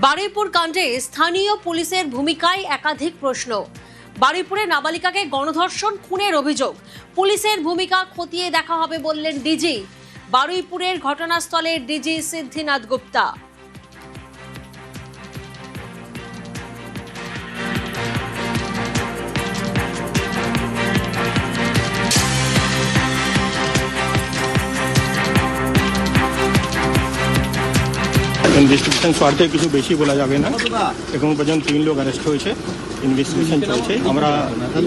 বারুইপুর কাণ্ডে স্থানীয় পুলিশের ভূমিকায় একাধিক প্রশ্ন। বারুইপুরে নাবালিকাকে গণধর্ষণ খুনের অভিযোগ, পুলিশের ভূমিকা খতিয়ে দেখা হবে বললেন ডিজি। বারুইপুরের ঘটনাস্থলের ডিজি সিদ্ধিনাথ গুপ্তা। ইনভেস্টিগেশন স্বার্থে কিছু বেশি বলা যাবে না। এখন পর্যন্ত 3 লোক অ্যারেস্ট হয়েছে, ইনভেস্টিগেশন চলছে। আমরা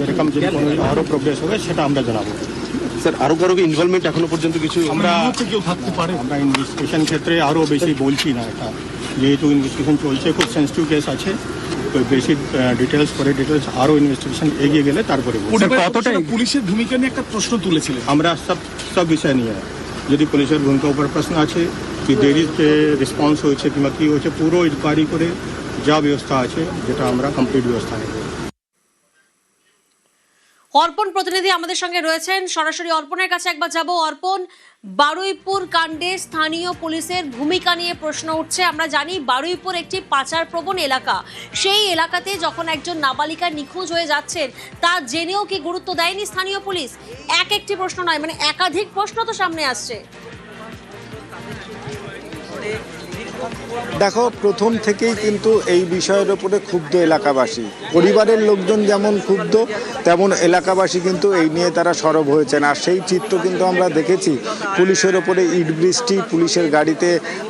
এরকম যদি কোনো আরও প্রোগ্রেস হবে সেটা আমরা জানাবো। স্যার আরো কারো ইনভলভমেন্ট এখনো পর্যন্ত কিছু আমরা ইনভেস্টিগেশন ক্ষেত্রে আরও বেশি বলছি না, এটা যেহেতু ইনভেস্টিগেশন চলছে, খুব সেন্সিটিভ কেস আছে, তো বেশি ডিটেলস আরও ইনভেস্টিগেশন এগিয়ে গেলে তারপরে কতটা পুলিশের ভূমিকা নিয়ে একটা প্রশ্ন তুলেছিলেন। আমরা সব বিষয় নিয়ে যদি পুলিশের ভূমিকা উপর প্রশ্ন আছে কি দেরিতে রেসপন্স হয়েছে কিংবা কী হয়েছে, পুরো ইনকোয়ারি করে যা ব্যবস্থা আছে যেটা আমরা কমপ্লিট ব্যবস্থা নেব। অর্পণ প্রতিনিধি আমাদের সঙ্গে রয়েছেন, সরাসরি অর্পণের কাছে একবার যাব। অর্পণ, বারুইপুর কাণ্ডে স্থানীয় পুলিশের ভূমিকা নিয়ে প্রশ্ন উঠছে। আমরা জানি বারুইপুর একটি পাচার প্রবণ এলাকা, সেই এলাকাতে যখন একজন নাবালিকা নিখোঁজ হয়ে যাচ্ছেন তা জেনেও কি গুরুত্ব দেয়নি স্থানীয় পুলিশ? একটি প্রশ্ন নয়, মানে একাধিক প্রশ্ন তো সামনে আসছে। দেখো, প্রথম থেকেই কিন্তু এই বিষয়ের ওপরে ক্ষুব্ধ এলাকাবাসী, পরিবারের লোকজন যেমন ক্ষুব্ধ তেমন এলাকাবাসী কিন্তু এই নিয়ে তারা সরব হয়েছেন। আর সেই চিত্র কিন্তু আমরা দেখেছি, পুলিশের ওপরে ইট বৃষ্টি, পুলিশের গাড়িতে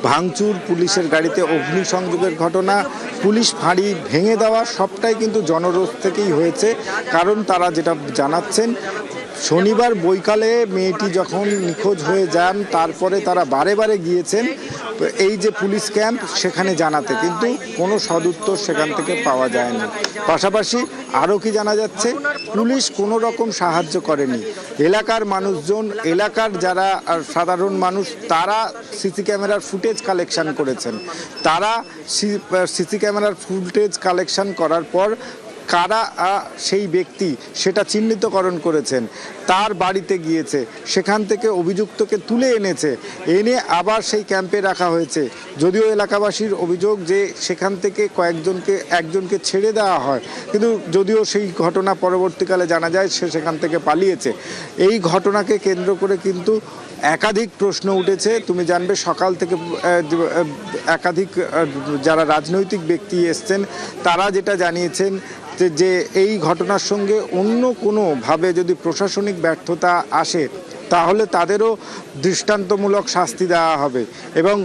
ভাঙচুর, পুলিশের গাড়িতে অগ্নিসংযোগের ঘটনা, পুলিশ ফাঁড়ি ভেঙে দেওয়া, সবটাই কিন্তু জনরোষ থেকেই হয়েছে। কারণ তারা যেটা জানাচ্ছেন, শনিবার বৈকালে মেয়েটি যখন নিখোঁজ হয়ে যান তারপরে তারা বারে গিয়েছেন এই যে পুলিশ ক্যাম্প সেখানে জানাতে, কিন্তু কোনো সদুত্তর সেখান থেকে পাওয়া যায়নি। পাশাপাশি আরও কি জানা যাচ্ছে, পুলিশ কোনো রকম সাহায্য করেনি। এলাকার মানুষজন, এলাকার যারা সাধারণ মানুষ, তারা সিসি ক্যামেরার ফুটেজ কালেকশন করেছেন। তারা সিসি ক্যামেরার ফুটেজ কালেকশন করার পর কারা সেই ব্যক্তি সেটা চিহ্নিতকরণ করেছেন, তার বাড়িতে গিয়েছে, সেখান থেকে অভিযুক্তকে তুলে এনে আবার সেই ক্যাম্পে রাখা হয়েছে। যদিও এলাকাবাসীর অভিযোগ যে সেখান থেকে একজনকে ছেড়ে দেওয়া হয়, কিন্তু যদিও সেই ঘটনা পরবর্তীকালে জানা যায় সে সেখান থেকে পালিয়েছে। এই ঘটনাকে কেন্দ্র করে কিন্তু একাধিক প্রশ্ন উঠেছে। তুমি জানবে, সকাল থেকে একাধিক যারা রাজনৈতিক ব্যক্তি এসছেন তারা যেটা জানিয়েছেন যে এই ঘটনার সঙ্গে অন্য কোনোভাবে যদি প্রশাসনিক ব্যর্থতা আসে তাহলে তাদেরও দৃষ্টান্তমূলক শাস্তি দেওয়া হবে। এবং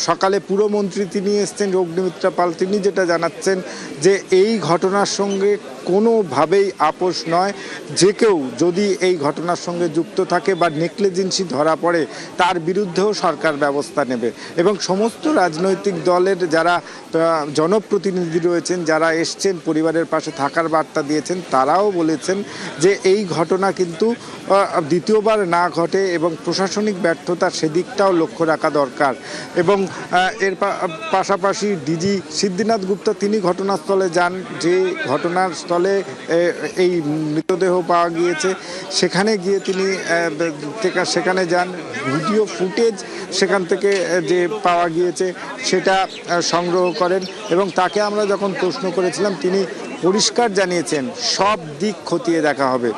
সকালে পুরমন্ত্রী তিনি এসছেন, অগ্নিমিত্রা পাল, তিনি যেটা জানাচ্ছেন যে এই ঘটনার সঙ্গে কোনোভাবেই আপোষ নয়, যে কেউ যদি এই ঘটনার সঙ্গে যুক্ত থাকে বা নেগলিজেন্সি ধরা পড়ে তার বিরুদ্ধেও সরকার ব্যবস্থা নেবে। এবং সমস্ত রাজনৈতিক দলের যারা জনপ্রতিনিধি রয়েছেন, যারা এসছেন পরিবারের পাশে থাকার বার্তা দিয়েছেন, তারাও বলেছেন যে এই ঘটনা কিন্তু দ্বিতীয়বার না ঘটে এবং প্রশাসনিক ব্যর্থতা সেদিকটাও লক্ষ্য রাখা দরকার। এবং এর পাশাপাশি ডিজি সিদ্ধিনাথ গুপ্তা তিনি ঘটনাস্থলে যান, যে ঘটনাস্থলে এই মৃতদেহ পাওয়া গিয়েছে সেখানে গিয়ে তিনি সেখানে যান, ভিডিও ফুটেজ সেখান থেকে যে পাওয়া গিয়েছে সেটা সংগ্রহ করেন। এবং তাকে আমরা যখন প্রশ্ন করেছিলাম তিনি পরিষ্কার জানিয়েছেন সব দিক খতিয়ে দেখা হবে,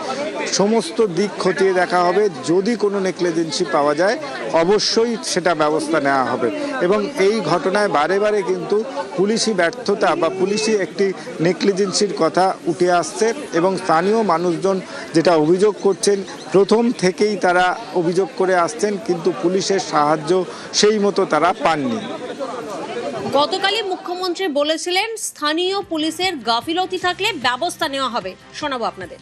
সমস্ত দিক খতিয়ে দেখা হবে, যদি কোনো নেগলিজেন্সি পাওয়া যায় অবশ্যই সেটা ব্যবস্থা নেওয়া হবে। এবং এই ঘটনায় বারে কিন্তু পুলিশি ব্যর্থতা বা পুলিশি একটি নেগলিজেন্সির কথা উঠে আসছে। এবং স্থানীয় মানুষজন যেটা অভিযোগ করছেন, প্রথম থেকেই তারা অভিযোগ করে আসছেন, কিন্তু পুলিশের সাহায্য সেই মতো তারা পাননি। গতকালই মুখ্যমন্ত্রী বলেছিলেন স্থানীয় পুলিশের গাফিলতি থাকলে ব্যবস্থা নেওয়া হবে। শোনাবো আপনাদের।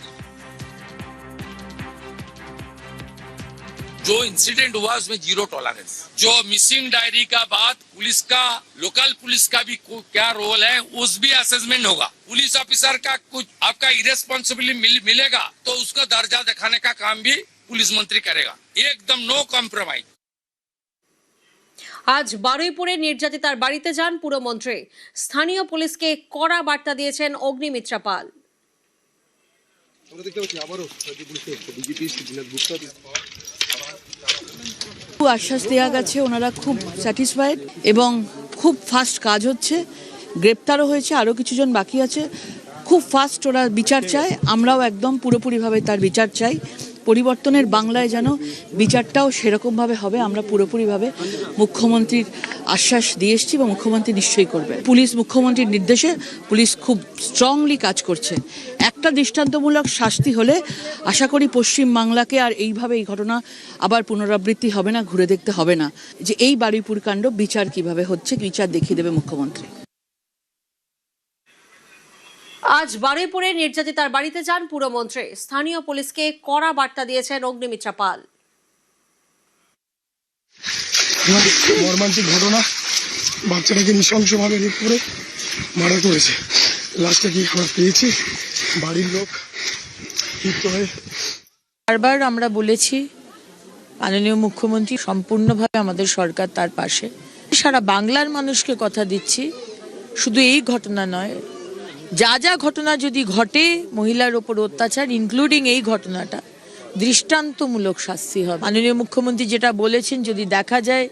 जो इंसिडेंट हुआ उसमें 0 टॉलरेंस। जो मिसिंग डायरी का बाद पुलिस का, लोकल पुलिस का भी क्या रोल है उस भी असेसमेंट होगा। पुलिस ऑफिसर का कुछ आपका इरेस्पॉन्सिबिलिटी मिलेगा तो उसका दर्जा दिखाने का काम भी पुलिस मंत्री करेगा, एकदम नो कॉम्प्रोमाइज। আজ বারুইপুরে নির্যাতিতার বাড়িতে যান পুরমন্ত্রী। স্থানীয় পুলিশকে কড়া বার্তা দিয়েছেন অগ্নিমিত্রা পাল। আশ্বাস দেওয়া গেছে, ওনারা খুব স্যাটিসফাইড এবং খুব ফাস্ট কাজ হচ্ছে, গ্রেপ্তারও হয়েছে, আরও কিছুজন বাকি আছে। খুব ফাস্ট ওরা বিচার চায়, আমরাও একদম পুরোপুরিভাবে তার বিচার চাই। পরিবর্তনের বাংলায় যেন বিচারটাও সেরকমভাবে হবে, আমরা পুরোপুরিভাবে মুখ্যমন্ত্রীর আশ্বাস দিয়ে এসেছি এবং মুখ্যমন্ত্রী নিশ্চয়ই করবে। পুলিশ মুখ্যমন্ত্রীর নির্দেশে পুলিশ খুব স্ট্রংলি কাজ করছে। একটা দৃষ্টান্তমূলক শাস্তি হলে আশা করি পশ্চিম বাংলাকে আর এইভাবে এই ঘটনা আবার পুনরাবৃত্তি হবে না, ঘুরে দেখতে হবে না যে এই বারুইপুর কাণ্ড বিচার কিভাবে হচ্ছে, বিচার দেখিয়ে দেবে মুখ্যমন্ত্রী। আজ বারুইপুরে নির্যাতিতার বাড়িতে যান পুরমন্ত্রী। স্থানীয় পুলিশকে কড়া বার্তা দিয়েছেন অগ্নিমিত্রা পাল। মর্মান্তিক ঘটনা, বাচ্চাটাকে নৃশংসভাবে রেপ করে মারা করেছে। লাস্টে কি আমরা পেয়েছি, বাড়ির লোক ক্ষিপ্ত হয়ে। বারবার আমরা বলেছি মাননীয় মুখ্যমন্ত্রী সম্পূর্ণভাবে আমাদের সরকার তার পাশে। সারা বাংলার মানুষকে কথা দিচ্ছি, শুধু এই ঘটনা নয়, যা যা ঘটনা যদি ঘটে মহিলার ওপর অত্যাচার, ইনক্লুডিং এই ঘটনাটা, দৃষ্টান্তমূলক শাস্তি হবে। মাননীয় মুখ্যমন্ত্রী যেটা বলেছেন, যদি দেখা যায়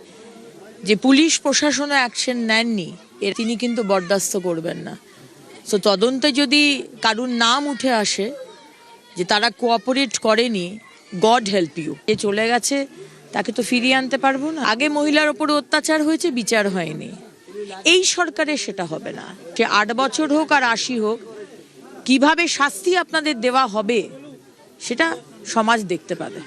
যে পুলিশ প্রশাসনও অ্যাকশন নেননি, এর তিনি কিন্তু বরদাস্ত করবেন না। সো তদন্তে যদি কারুর নাম উঠে আসে যে তারা কোঅপারেট করেনি, গড হেল্প ইউ, এ চলে গেছে, তাকে তো ফিরিয়ে আনতে পারবো না। আগে মহিলার ওপর অত্যাচার হয়েছে, বিচার হয়নি। এই সরকারে সেটা হবে না। সে 8 বছর হোক আর 80 হোক, কিভাবে শাস্তি আপনাদের দেওয়া হবে সেটা সমাজ দেখতে পাবে।